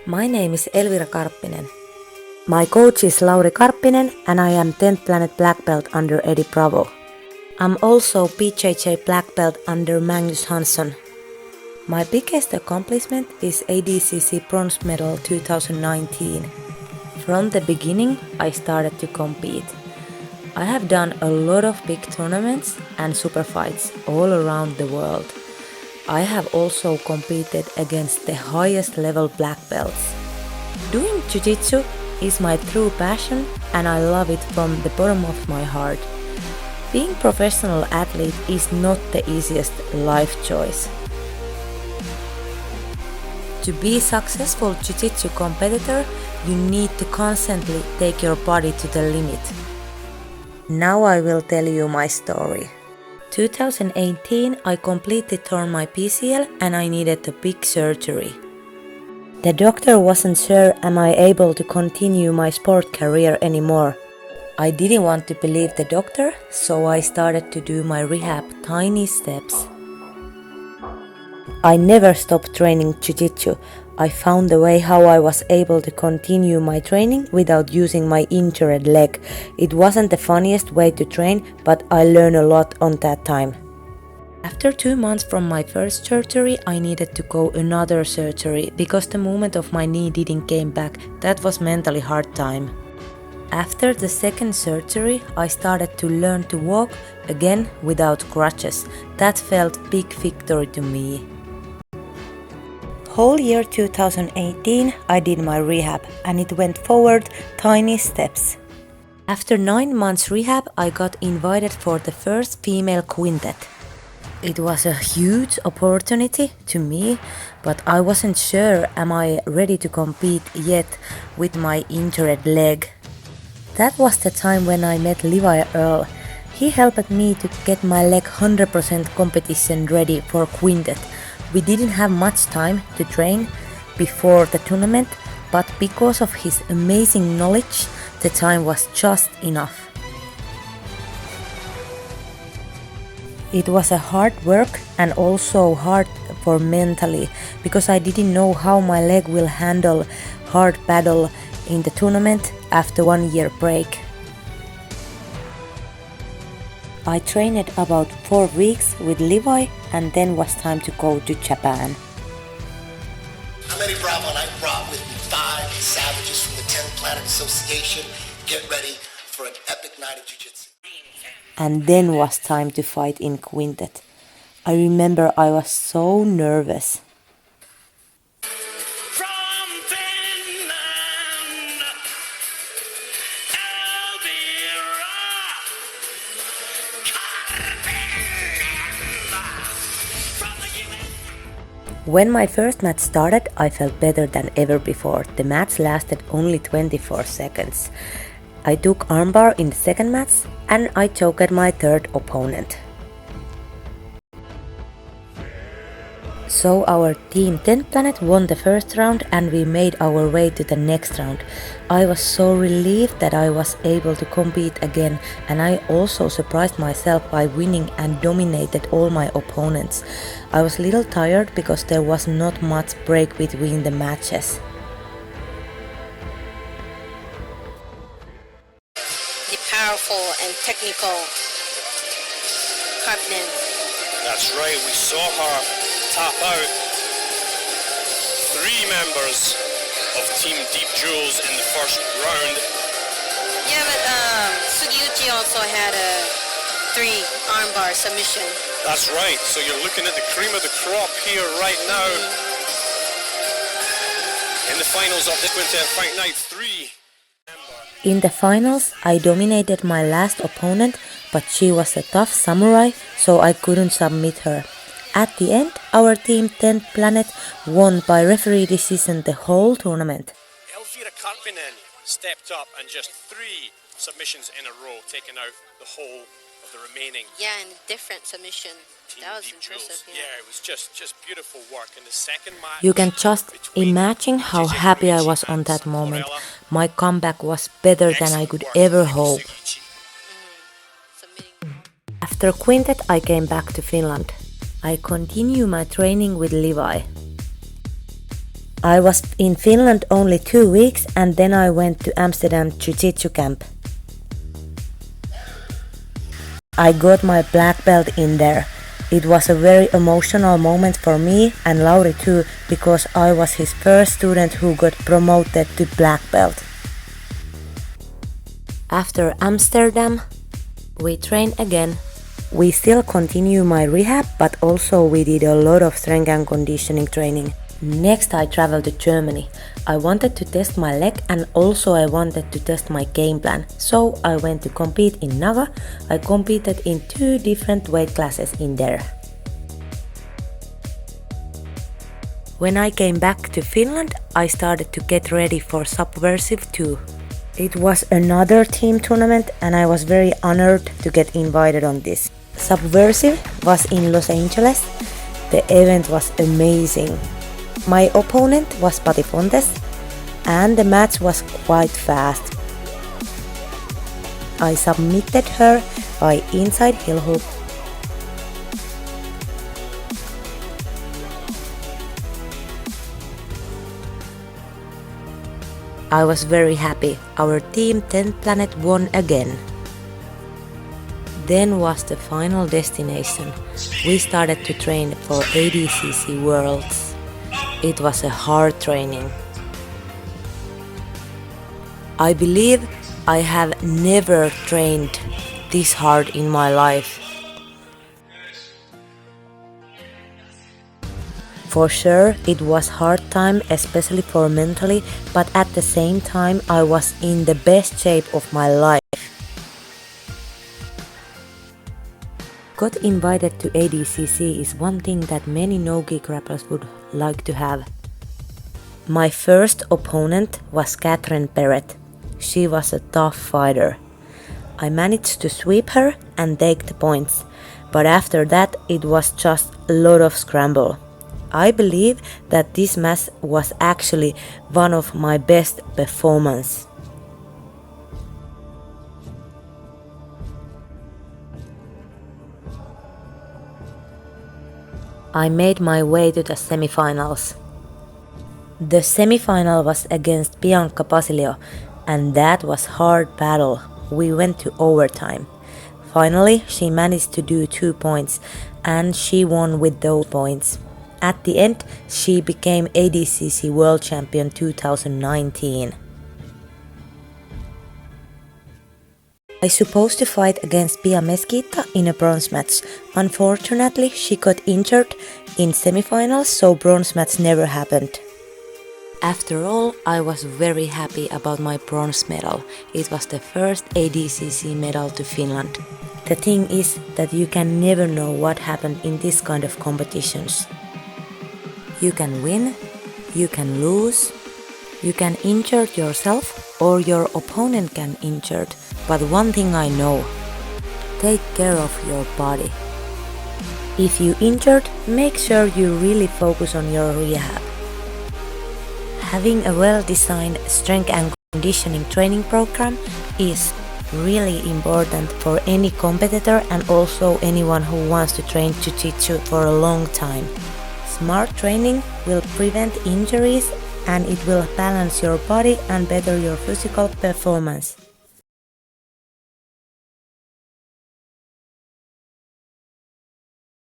My name is Elvira Karppinen. My coach is Lauri Karppinen and I am 10th Planet Black Belt under Eddie Bravo. I'm also PJJ Black Belt under Magnus Hansson. My biggest accomplishment is ADCC Bronze Medal 2019. From the beginning I started to compete. I have done a lot of big tournaments and super fights all around the world. I have also competed against the highest level black belts. Doing jiu-jitsu is my true passion and I love it from the bottom of my heart. Being professional athlete is not the easiest life choice. To be successful jiu-jitsu competitor, you need to constantly take your body to the limit. Now I will tell you my story. 2018 I completely torn my PCL and I needed a big surgery. The doctor wasn't sure am I able to continue my sport career anymore. I didn't want to believe the doctor, so I started to do my rehab tiny steps. I never stopped training jiu-jitsu. I found a way how I was able to continue my training without using my injured leg. It wasn't the funniest way to train, but I learned a lot on that time. After 2 months from my first surgery, I needed to go another surgery because the movement of my knee didn't came back. That was mentally hard time. After the second surgery, I started to learn to walk again without crutches. That felt big victory to me. Whole year 2018 I did my rehab and it went forward tiny steps. After 9 months rehab I got invited for the first female quintet. It was a huge opportunity to me, but I wasn't sure am I ready to compete yet with my injured leg. That was the time when I met Levi Earl. He helped me to get my leg 100% competition ready for quintet. We didn't have much time to train before the tournament, but because of his amazing knowledge, the time was just enough. It was a hard work and also hard for mentally, because I didn't know how my leg will handle hard battle in the tournament after 1 year break. I trained about 4 weeks with Levi and then was time to go to Japan. I'm Eddie Bravo and I brought with me 5 savages from the 10th Planet Association. Get ready for an epic night of jiu-jitsu. And then was time to fight in quintet. I remember I was so nervous. From Finland, Elvira Karppinen. When my first match started, I felt better than ever before. The match lasted only 24 seconds. I took armbar in the second match and I choked my third opponent. So our team 10th Planet won the first round and we made our way to the next round. I was so relieved that I was able to compete again, and I also surprised myself by winning and dominated all my opponents. I was a little tired because there was not much break between the matches. The powerful and technical Karppinen. That's right, we saw her tap out 3 members of Team Deep Jewels in the first round. Yeah, but Sugiuchi also had a 3 armbar submission. That's right, so you're looking at the cream of the crop here right now. In the finals of this Quintet Fight Night 3. In the finals, I dominated my last opponent, but she was a tough samurai, so I couldn't submit her. At the end, our team 10th Planet won by referee decision the whole tournament. Elvira Karppinen stepped up and just 3 submissions in a row, taking out the whole of the remaining Yeah, and different submission. Team That was Deep impressive. Jewels. Yeah, it was just beautiful work in the second match. You can just imagine how happy I was on that moment. My comeback was better than I could ever hope. Submitting. After quintet, I came back to Finland. I continue my training with Levi. I was in Finland only 2 weeks and then I went to Amsterdam Jiu-Jitsu camp. I got my black belt in there. It was a very emotional moment for me and Lauri too, because I was his first student who got promoted to black belt. After Amsterdam, we trained again. We still continue my rehab, but also we did a lot of strength and conditioning training. Next I traveled to Germany. I wanted to test my leg and also I wanted to test my game plan. So I went to compete in Naga. I competed in 2 different weight classes in there. When I came back to Finland, I started to get ready for Subversive 2. It was another team tournament and I was very honored to get invited on this. Subversive was in Los Angeles. The event was amazing. My opponent was Pati Fontes and the match was quite fast. I submitted her by inside heel hook. I was very happy. Our team 10th Planet won again. Then was the final destination. We started to train for ADCC Worlds. It was a hard training. I believe I have never trained this hard in my life. For sure, it was hard time, especially for mentally, but at the same time I was in the best shape of my life. Got invited to ADCC is one thing that many no-gi grapplers would like to have. My first opponent was Catherine Perret. She was a tough fighter. I managed to sweep her and take the points, but after that it was just a lot of scramble. I believe that this match was actually one of my best performances. I made my way to the semifinals. The semifinal was against Bianca Basilio, and that was hard battle. We went to overtime. Finally, she managed to do 2 points, and she won with those points. At the end, she became ADCC World Champion 2019. I supposed to fight against Pia Mesquita in a bronze match. Unfortunately, she got injured in semifinals, so bronze match never happened. After all, I was very happy about my bronze medal. It was the first ADCC medal to Finland. The thing is that you can never know what happened in this kind of competitions. You can win, you can lose, you can injure yourself or your opponent can injure. But one thing I know, take care of your body. If you injured, make sure you really focus on your rehab. Having a well-designed strength and conditioning training program is really important for any competitor and also anyone who wants to train Jiu-Jitsu for a long time. Smart training will prevent injuries and it will balance your body and better your physical performance.